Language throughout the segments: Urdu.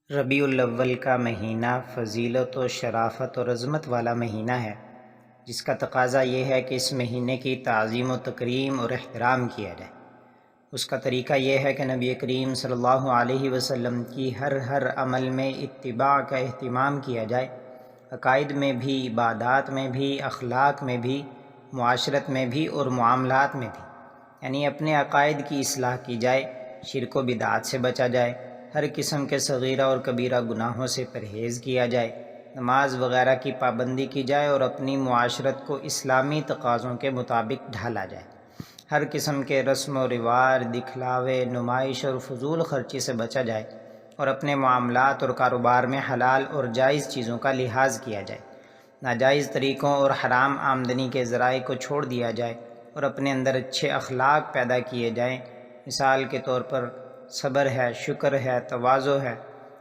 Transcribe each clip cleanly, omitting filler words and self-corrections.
ربیع الاول کا مہینہ فضیلت و شرافت اور عظمت والا مہینہ ہے، جس کا تقاضا یہ ہے کہ اس مہینے کی تعظیم و تکریم اور احترام کیا جائے۔ اس کا طریقہ یہ ہے کہ نبی کریم صلی اللہ علیہ وسلم کی ہر عمل میں اتباع کا اہتمام کیا جائے، عقائد میں بھی، عبادات میں بھی، اخلاق میں بھی، معاشرت میں بھی اور معاملات میں بھی، یعنی اپنے عقائد کی اصلاح کی جائے، شرک و بدعات سے بچا جائے، ہر قسم کے صغیرہ اور کبیرہ گناہوں سے پرہیز کیا جائے، نماز وغیرہ کی پابندی کی جائے اور اپنی معاشرت کو اسلامی تقاضوں کے مطابق ڈھالا جائے، ہر قسم کے رسم و رواج، دکھلاوے، نمائش اور فضول خرچی سے بچا جائے اور اپنے معاملات اور کاروبار میں حلال اور جائز چیزوں کا لحاظ کیا جائے، ناجائز طریقوں اور حرام آمدنی کے ذرائع کو چھوڑ دیا جائے اور اپنے اندر اچھے اخلاق پیدا کیے جائیں۔ مثال کے طور پر صبر ہے، شکر ہے، تواضع ہے،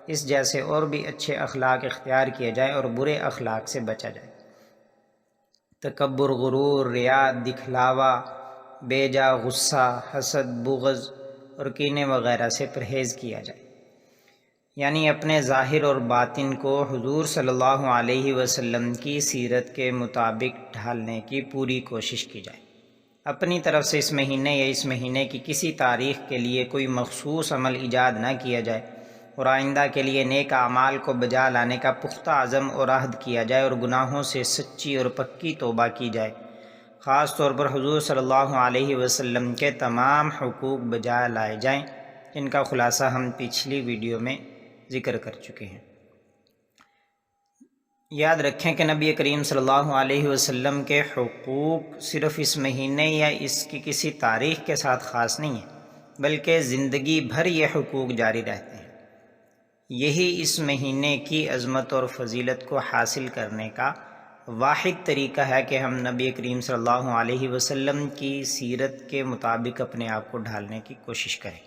اس جیسے اور بھی اچھے اخلاق اختیار کیے جائیں اور برے اخلاق سے بچا جائے۔ تکبر، غرور، ریا، دکھلاوا، بے جا غصہ، حسد، بغض اور کینے وغیرہ سے پرہیز کیا جائے، یعنی اپنے ظاہر اور باطن کو حضور صلی اللہ علیہ وسلم کی سیرت کے مطابق ڈھالنے کی پوری کوشش کی جائے۔ اپنی طرف سے اس مہینے یا اس مہینے کی کسی تاریخ کے لیے کوئی مخصوص عمل ایجاد نہ کیا جائے اور آئندہ کے لیے نیک اعمال کو بجا لانے کا پختہ عزم اور عہد کیا جائے اور گناہوں سے سچی اور پکی توبہ کی جائے۔ خاص طور پر حضور صلی اللہ علیہ وسلم کے تمام حقوق بجا لائے جائیں، جن کا خلاصہ ہم پچھلی ویڈیو میں ذکر کر چکے ہیں۔ یاد رکھیں کہ نبی کریم صلی اللہ علیہ وسلم کے حقوق صرف اس مہینے یا اس کی کسی تاریخ کے ساتھ خاص نہیں ہیں، بلکہ زندگی بھر یہ حقوق جاری رہتے ہیں۔ یہی اس مہینے کی عظمت اور فضیلت کو حاصل کرنے کا واحد طریقہ ہے کہ ہم نبی کریم صلی اللہ علیہ وسلم کی سیرت کے مطابق اپنے آپ کو ڈھالنے کی کوشش کریں۔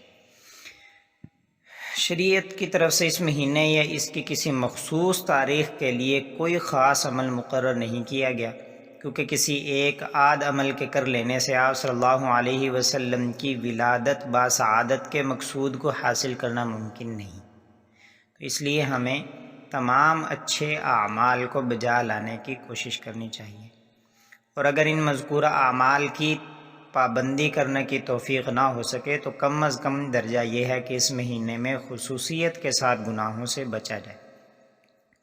شریعت کی طرف سے اس مہینے یا اس کی کسی مخصوص تاریخ کے لیے کوئی خاص عمل مقرر نہیں کیا گیا، کیونکہ کسی ایک آدھ عمل کے کر لینے سے آپ صلی اللہ علیہ وسلم کی ولادت باسعادت کے مقصود کو حاصل کرنا ممکن نہیں۔ تو اس لیے ہمیں تمام اچھے اعمال کو بجا لانے کی کوشش کرنی چاہیے، اور اگر ان مذکورہ اعمال کی پابندی کرنے کی توفیق نہ ہو سکے تو کم از کم درجہ یہ ہے کہ اس مہینے میں خصوصیت کے ساتھ گناہوں سے بچا جائے۔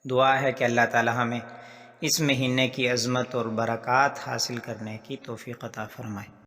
دعا ہے کہ اللہ تعالی ہمیں اس مہینے کی عظمت اور برکات حاصل کرنے کی توفیق عطا فرمائے۔